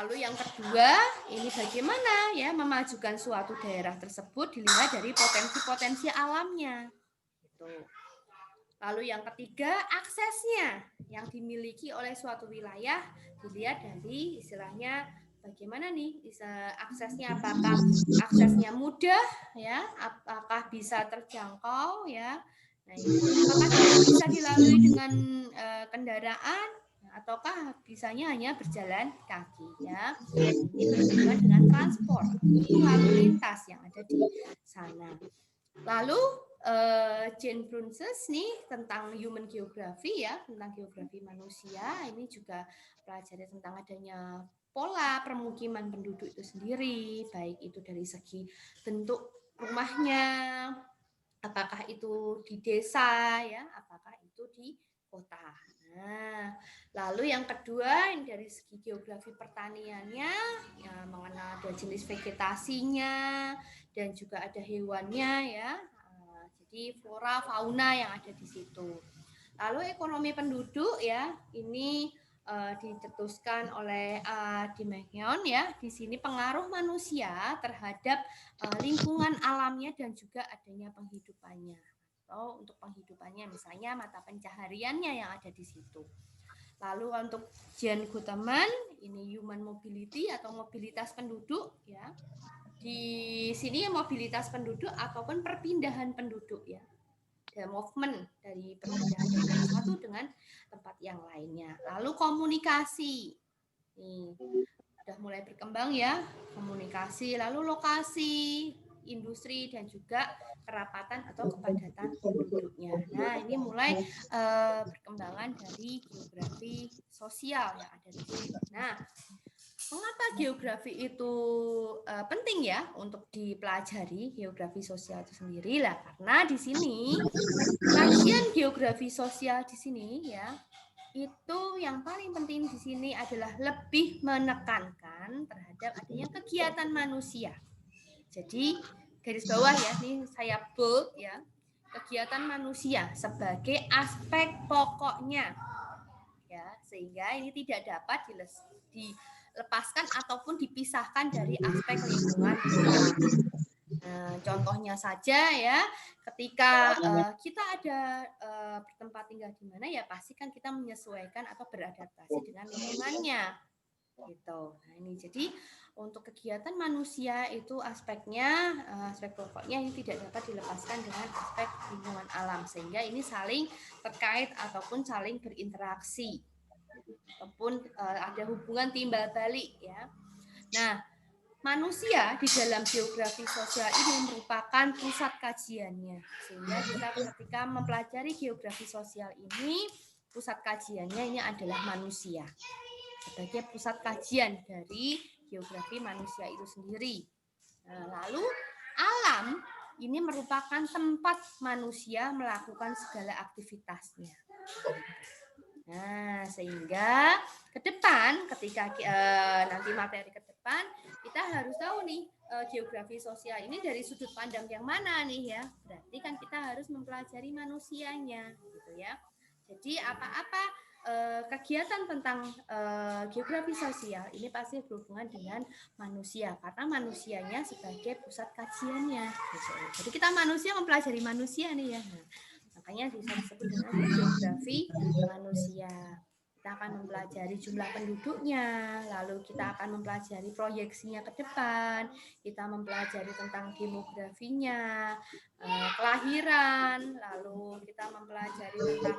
Lalu yang kedua, ini bagaimana ya memajukan suatu daerah tersebut dilihat dari potensi-potensi alamnya. Gitu. Lalu yang ketiga, aksesnya yang dimiliki oleh suatu wilayah dilihat dari istilahnya bagaimana nih aksesnya, apakah aksesnya mudah ya, apakah bisa terjangkau ya. Nah, apakah bisa dilalui dengan kendaraan ataukah bisanya hanya berjalan kaki ya. Ini berhubungan dengan transport, lalu lintas yang ada di sana. Lalu Jane Brunses nih tentang human geography ya, tentang geografi manusia, ini juga pelajari tentang adanya pola permukiman penduduk itu sendiri, baik itu dari segi bentuk rumahnya, apakah itu di desa ya, apakah itu di kota. Nah, lalu yang kedua dari segi geografi pertaniannya, ya, mengenal ada jenis vegetasinya dan juga ada hewannya ya. Jadi flora fauna yang ada di situ. Lalu ekonomi penduduk ya, ini dicetuskan oleh Dimegnon ya. Di sini pengaruh manusia terhadap lingkungan alamnya dan juga adanya penghidupannya. Atau untuk penghidupannya misalnya mata pencahariannya yang ada di situ. Lalu untuk Jan Guterman ini human mobility atau mobilitas penduduk ya. Di sini mobilitas penduduk ataupun perpindahan penduduk ya. The movement dari perpindahan dari satu dengan tempat yang lainnya. Lalu komunikasi. Nih, sudah mulai berkembang ya, komunikasi, lalu lokasi, industri dan juga kerapatan atau kepadatan penduduknya. Nah, ini mulai perkembangan dari geografi sosial yang ada di sini. Nah, mengapa geografi itu penting ya untuk dipelajari, geografi sosial itu sendiri lah, karena di sini kajian geografi sosial di sini ya, itu yang paling penting di sini adalah lebih menekankan terhadap adanya kegiatan manusia. Jadi garis bawah ya, ini saya bold ya, kegiatan manusia sebagai aspek pokoknya ya, sehingga ini tidak dapat dilepaskan ataupun dipisahkan dari aspek lingkungan hidup. Nah, contohnya saja ya, ketika kita ada bertempat tinggal di mana ya, pasti kan kita menyesuaikan atau beradaptasi dengan lingkungannya gitu. Nah, ini jadi untuk kegiatan manusia itu aspeknya, aspek pokoknya ini tidak dapat dilepaskan dengan aspek lingkungan alam, sehingga ini saling terkait ataupun saling berinteraksi ataupun ada hubungan timbal balik ya. Nah, manusia di dalam geografi sosial ini merupakan pusat kajiannya, sehingga kita ketika mempelajari geografi sosial ini, pusat kajiannya ini adalah manusia sebagai pusat kajian dari geografi manusia itu sendiri. Nah, lalu alam ini merupakan tempat manusia melakukan segala aktivitasnya. Nah, sehingga ke depan ketika nanti materi ke depan kita harus tahu nih geografi sosial ini dari sudut pandang yang mana nih ya. Berarti kan kita harus mempelajari manusianya gitu ya. Jadi apa-apa kegiatan tentang geografi sosial ini pasti berhubungan dengan manusia karena manusianya sebagai pusat kajiannya. Gitu. Jadi kita manusia mempelajari manusia nih ya. Nah, makanya bisa disebut dengan geografi manusia. Kita akan mempelajari jumlah penduduknya, lalu kita akan mempelajari proyeksinya ke depan, kita mempelajari tentang demografinya, kelahiran, lalu kita mempelajari tentang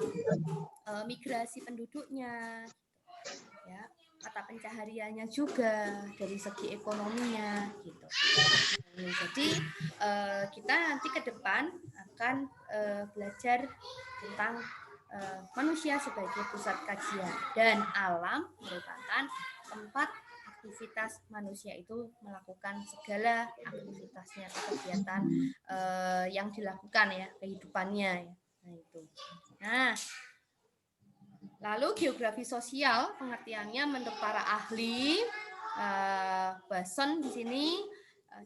migrasi penduduknya, ya, mata pencahariannya juga dari segi ekonominya, gitu. Nah, jadi kita nanti ke depan akan belajar tentang manusia sebagai pusat kajian dan alam merupakan tempat aktivitas manusia itu melakukan segala aktivitasnya atau kegiatan yang dilakukan ya kehidupannya. Nah itu. Nah, lalu geografi sosial pengertiannya menurut para ahli Basson di sini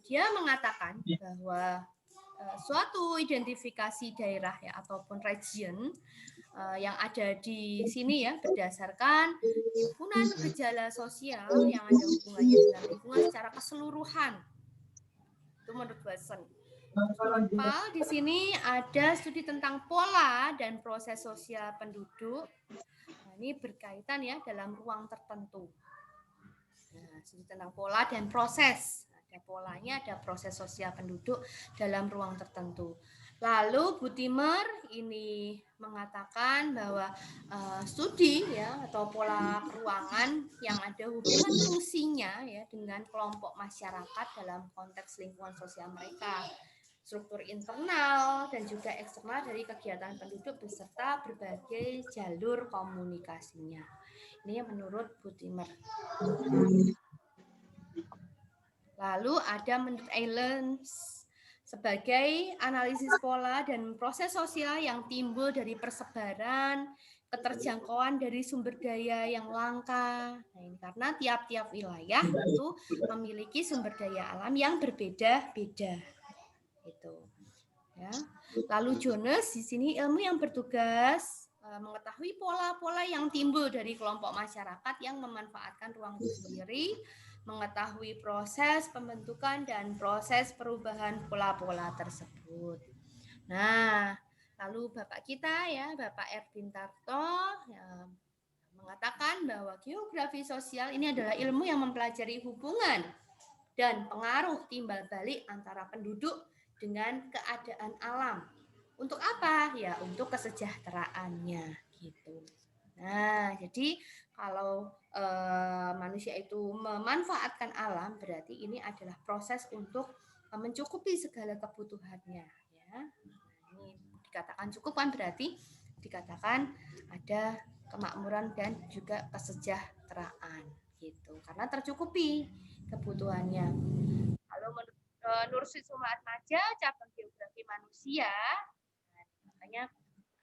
dia mengatakan bahwa suatu identifikasi daerah ya ataupun region yang ada di sini ya berdasarkan himpunan gejala sosial yang ada hubungannya dengan lingkungan secara keseluruhan. Itu menurut Basson. Lupa, di sini ada studi tentang pola dan proses sosial penduduk. Nah, ini berkaitan ya dalam ruang tertentu. Nah, studi tentang pola dan proses. Ada polanya, ada proses sosial penduduk dalam ruang tertentu. Lalu Bu Timer ini mengatakan bahwa studi ya atau pola ruangan yang ada hubungan fungsinya ya dengan kelompok masyarakat dalam konteks lingkungan sosial mereka, struktur internal dan juga eksternal dari kegiatan penduduk beserta berbagai jalur komunikasinya. Ini menurut Bu Timer. Lalu ada menurut Eilens sebagai analisis pola dan proses sosial yang timbul dari persebaran, keterjangkauan dari sumber daya yang langka. Nah, ini karena tiap-tiap wilayah itu memiliki sumber daya alam yang berbeda-beda. Itu. Ya. Lalu Jones di sini ilmu yang bertugas mengetahui pola-pola yang timbul dari kelompok masyarakat yang memanfaatkan ruang itu sendiri, mengetahui proses pembentukan dan proses perubahan pola-pola tersebut. Nah, lalu Bapak kita ya, Bapak Erwin Tarto ya, mengatakan bahwa geografi sosial ini adalah ilmu yang mempelajari hubungan dan pengaruh timbal balik antara penduduk dengan keadaan alam. Untuk apa? Ya, untuk kesejahteraannya gitu. Nah, jadi kalau manusia itu memanfaatkan alam, berarti ini adalah proses untuk mencukupi segala kebutuhannya. Ya, nah, ini dikatakan cukup kan berarti dikatakan ada kemakmuran dan juga kesejahteraan gitu, karena tercukupi kebutuhannya. Lalu menurut Nursi Sumatmaja, cabang geografi manusia, nah, makanya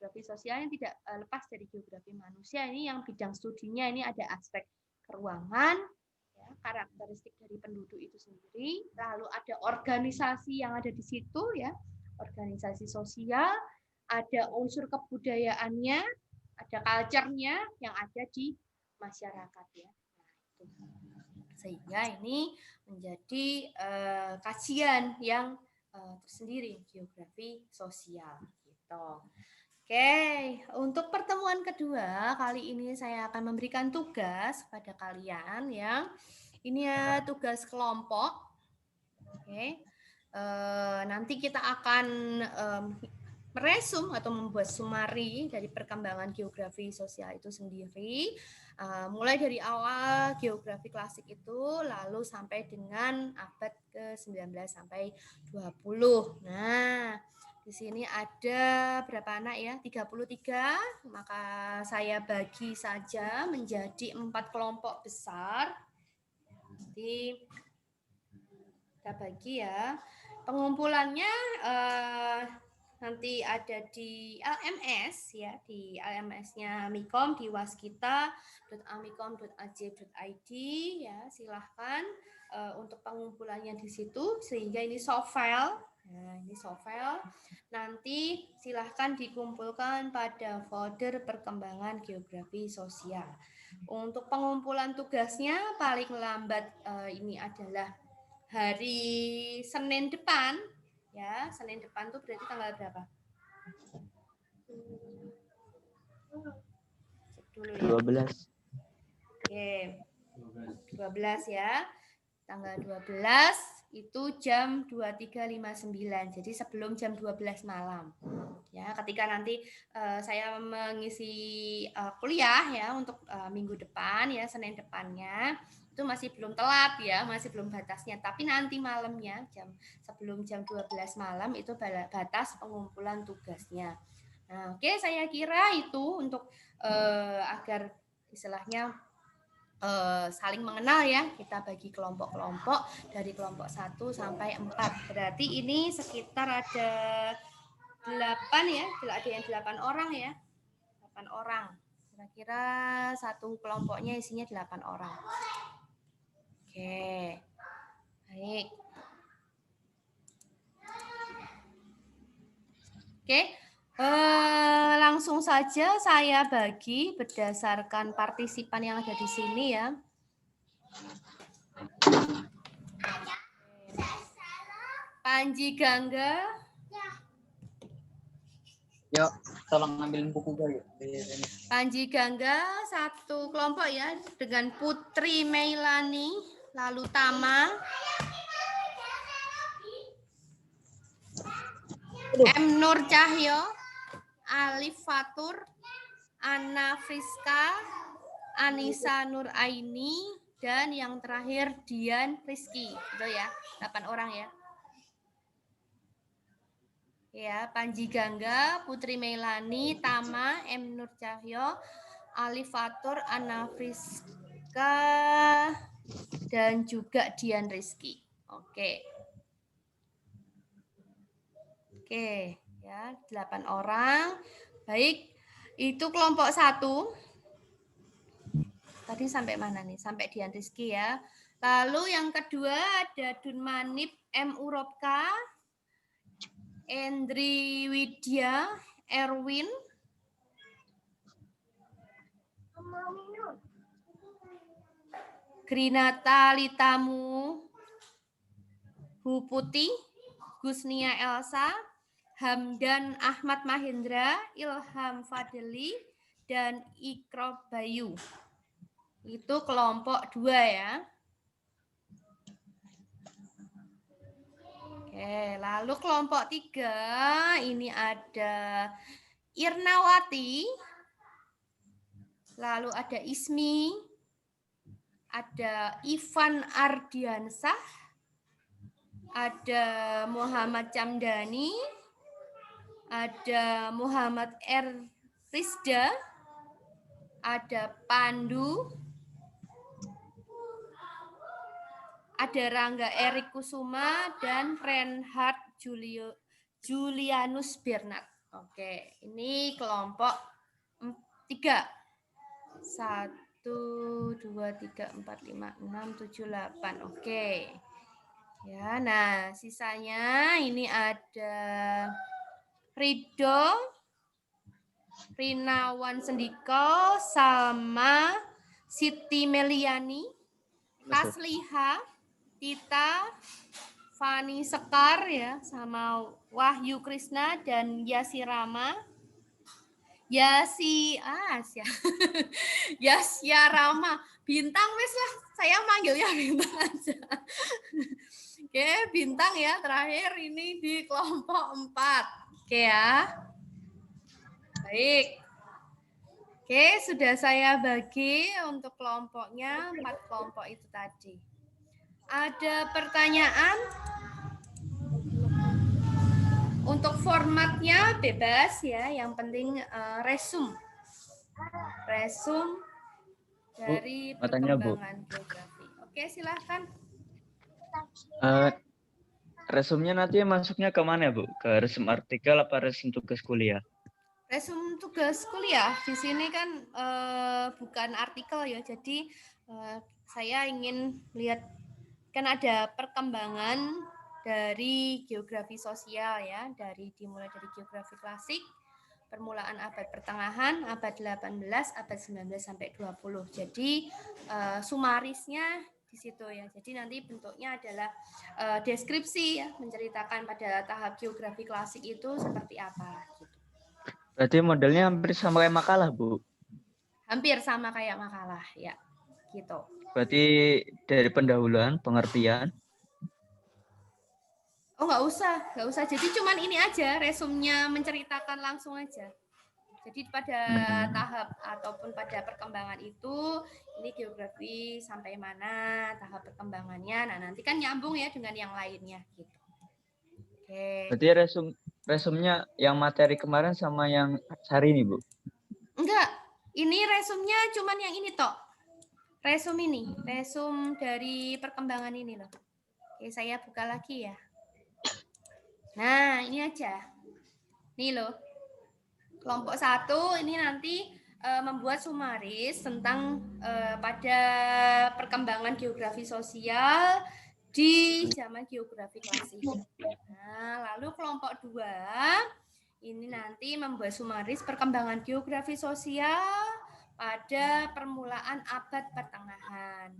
geografi sosial yang tidak lepas dari geografi manusia. Ini yang bidang studinya ini ada aspek keruangan, ya, karakteristik dari penduduk itu sendiri, lalu ada organisasi yang ada di situ ya, organisasi sosial, ada unsur kebudayaannya, ada culture-nya yang ada di masyarakat ya. Nah, itu. Sehingga ini menjadi kajian yang tersendiri geografi sosial gitu. Oke, untuk pertemuan kedua kali ini saya akan memberikan tugas pada kalian ya. Ini ya tugas kelompok. Oke. Nanti kita akan meresum atau membuat sumari dari perkembangan geografi sosial itu sendiri, mulai dari awal geografi klasik itu, lalu sampai dengan abad ke-19 sampai 20. Nah, di sini ada berapa anak ya? 33, maka saya bagi saja menjadi 4 kelompok besar. Jadi, kita bagi ya. Pengumpulannya nanti ada di LMS ya, di LMS-nya Mikom di waskita.amikom.aj.id ya, silahkan untuk pengumpulannya di situ, sehingga ini soft file. Nah, ini soft file. Nanti silahkan dikumpulkan pada folder perkembangan geografi sosial. Untuk pengumpulan tugasnya paling lambat ini adalah hari Senin depan. Ya, Senin depan tuh berarti tanggal berapa? Cek dulu ya. 12. Oke. 12 ya. Tanggal 12 itu jam 23.59. Jadi sebelum jam 12 malam. Ya, ketika nanti saya mengisi kuliah ya untuk minggu depan ya, Senin depannya, itu masih belum telat ya, masih belum batasnya, tapi nanti malamnya sebelum jam 12 malam itu batas pengumpulan tugasnya. Nah, oke, saya kira itu untuk agar istilahnya saling mengenal ya, kita bagi kelompok-kelompok dari kelompok 1 sampai 4. Berarti ini sekitar ada 8 ya, ada yang 8 orang ya. 8 orang. Kira-kira satu kelompoknya isinya 8 orang. Oke, baik. Oke, langsung saja saya bagi berdasarkan partisipan yang ada di sini ya. Panji Gangga. Yuk, tolong ambilin buku gue yuk. Panji Gangga satu kelompok ya dengan Putri Meilani, lalu Tama, M. Nur Cahyo, Alif Fatur, Anna Friska, Anissa Nur Aini, dan yang terakhir Dian Rizky. Itu ya, 8 orang ya. Ya, Panji Gangga, Putri Meilani, Tama, M. Nur Cahyo, Alif Fatur, Anna Friska, dan juga Dian Rizky. Oke. Oke, ya, 8 orang. Baik, itu kelompok 1. Tadi sampai mana nih? Sampai Dian Rizky ya. Lalu yang kedua ada Dunmanip M. Uropka, Endri Widya, Erwin, Grinata Litamu, Huputi, Gusnia Elsa, Hamdan Ahmad Mahendra, Ilham Fadeli, dan Ikro Bayu. Itu kelompok 2 ya. Oke, lalu kelompok 3 ini ada Irnawati, lalu ada Ismi, ada Ivan Ardiansah, ada Muhammad Camdani, ada Muhammad R. Rizda, ada Pandu, ada Rangga Erik Kusuma, dan Reinhard Julianus Bernard. Oke, ini kelompok 3. 1, 2, 3, 4, 5, 6, 7, 8. Oke. Ya, nah sisanya ini ada Ridho, Rinawan Sendiko, sama Siti Meliani, Tasliha, Tita, Fani Sekar ya, sama Wahyu Krisna dan Yasi Rama. Yasya Rama. Bintang wes lah, saya manggilnya Bintang aja. Oke, Bintang ya terakhir ini di kelompok 4. Oke ya. Baik. Oke, sudah saya bagi untuk kelompoknya, 4 kelompok itu tadi. Ada pertanyaan? Untuk formatnya bebas ya, yang penting resume dari perkembangan geografi. Oke, silahkan. Resumnya nanti masuknya ke mana, Bu? Ke resum artikel apa resum tugas kuliah? Resum tugas kuliah di sini kan bukan artikel ya, jadi saya ingin lihat kan ada perkembangan dari geografi sosial ya, dimulai dari geografi klasik, permulaan abad pertengahan, abad 18, abad 19 sampai 20. Jadi sumarisnya di situ ya. Jadi nanti bentuknya adalah deskripsi ya, menceritakan pada tahap geografi klasik itu seperti apa gitu. Berarti modelnya hampir sama kayak makalah, Bu? Hampir sama kayak makalah ya, gitu. Berarti dari pendahuluan, pengertian. Oh, nggak usah. Jadi cuman ini aja, resumnya menceritakan langsung aja. Jadi pada tahap ataupun pada perkembangan itu, ini geografi sampai mana tahap perkembangannya. Nah, nanti kan nyambung ya dengan yang lainnya gitu. Oke. Berarti resumnya yang materi kemarin sama yang hari ini, Bu? Enggak, ini resumnya cuman yang ini tok. Resum dari perkembangan ini loh. Oke, saya buka lagi ya. Nah, ini aja. Nih loh. Kelompok 1 ini nanti membuat sumaris tentang pada perkembangan geografi sosial di zaman geografi klasik. Nah, lalu kelompok 2 ini nanti membuat sumaris perkembangan geografi sosial pada permulaan abad pertengahan.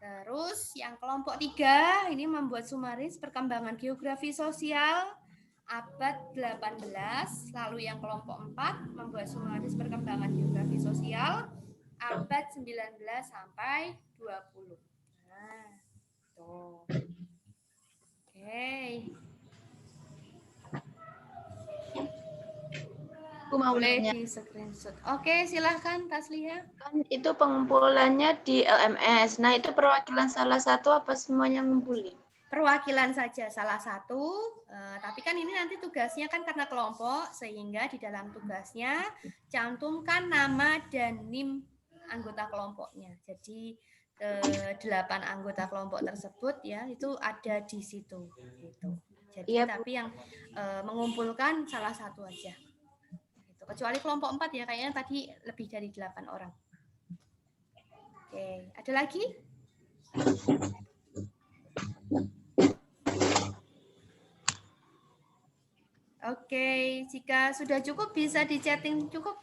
Terus yang kelompok 3 ini membuat sumaris perkembangan geografi sosial abad 18. Lalu yang kelompok 4 membuat sumaris perkembangan geografi sosial abad 19 sampai 20. Nah, tuh. Oke. Aku mau Boleh nanya. di screenshot. Oke, silahkan Tasliha. Kan itu pengumpulannya di LMS. Nah, itu perwakilan salah satu apa semuanya ngumpulin? Perwakilan saja salah satu, tapi kan ini nanti tugasnya kan karena kelompok, sehingga di dalam tugasnya cantumkan nama dan NIM anggota kelompoknya. Jadi 8 anggota kelompok tersebut ya itu ada di situ. Gitu. Jadi Iya, Bu. tapi yang mengumpulkan salah satu aja. Gitu. Kecuali kelompok 4 ya, kayaknya tadi lebih dari 8 orang. Oke, ada lagi? Oke, jika sudah cukup bisa di chatting cukup.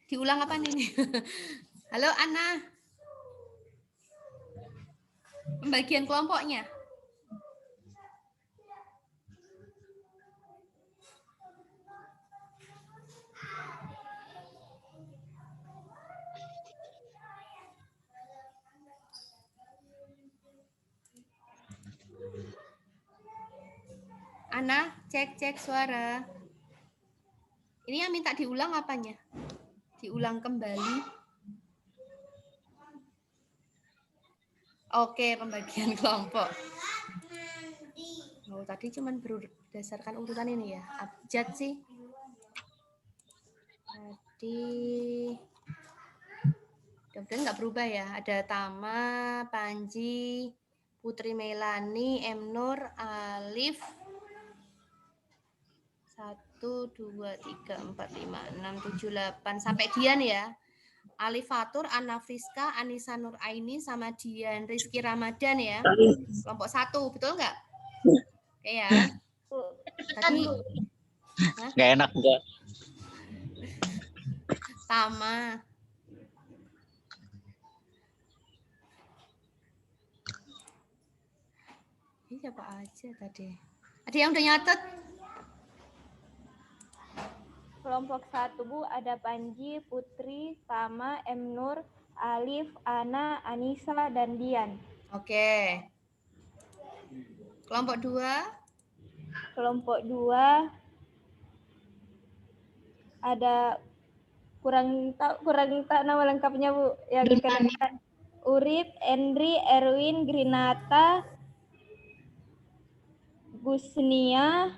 Diulang apa nih? Halo Ana. Pembagian kelompoknya. Ana, cek suara. Ini yang minta diulang apanya? Diulang kembali. Oke, pembagian kelompok. Oh, tadi cuman berdasarkan urutan ini ya. Abjad sih. Tadi mudah-mudahan nggak berubah ya. Ada Tama, Panji, Putri Melani, M. Nur, Alif. 1, 2, 3, 4, 5, 6, 7, 8. Sampai Dian ya. Alif Fatur, Ana Friska, Anissa Nur Aini, sama Dian Rizky Ramadan ya. Kelompok 1, betul nggak? Oke ya. Tadi Nggak enak enggak? Tama. Ini siapa aja tadi? Ada yang udah nyatet? Kelompok 1, Bu, ada Panji, Putri, Tama, M. Nur, Alif, Ana, Anissa, dan Dian. Oke. Kelompok 2? Kelompok 2 ada kurang tak nama lengkapnya, Bu. Yang kedua Urip, Endri, Erwin, Grinata, Gusnia.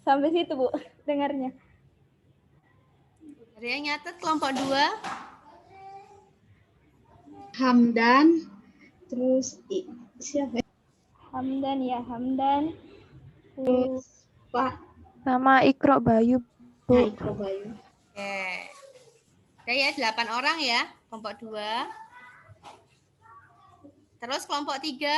Sampai situ, Bu, dengarnya. Ada yang nyatet kelompok 2? Hamdan, terus siapa? Hamdan ya, Hamdan. Terus Pak. Nama Ikro Bayu, Bu. Nah, Ikro Bayu. Oke. Ada ya 8 orang ya, kelompok 2. Terus kelompok 3?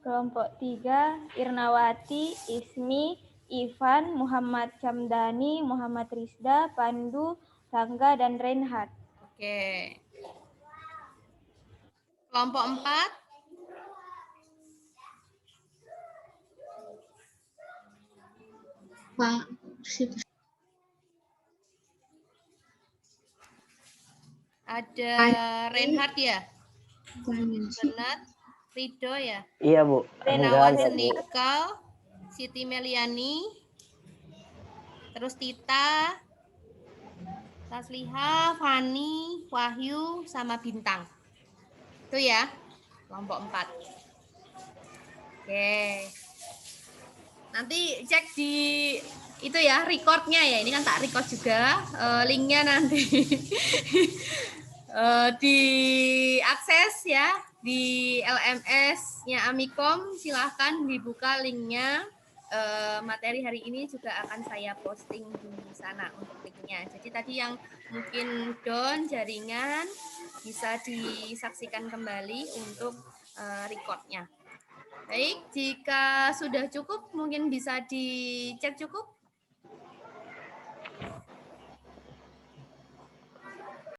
Kelompok 3, Irnawati, Ismi, Ivan, Muhammad Camdani, Muhammad Rizda, Pandu, Rangga, dan Reinhard. Oke. Kelompok 4? Pak. Siapa? Ada Reinhard ya? Renat, Rido ya? Iya, Bu. Renawan Enggak, Bu. Senikal, Siti Meliani, terus Tita, Tasliha, Fani, Wahyu, sama Bintang. Itu ya, kelompok 4. Oke. Nanti cek di itu ya, recordnya ya. Ini kan tak record juga. Linknya nanti diakses ya di LMS-nya Amikom. Silahkan dibuka linknya. Materi hari ini juga akan saya posting di sana untuk linknya. Jadi tadi yang mungkin down jaringan bisa disaksikan kembali untuk recordnya. Baik, jika sudah cukup mungkin bisa dicek cukup.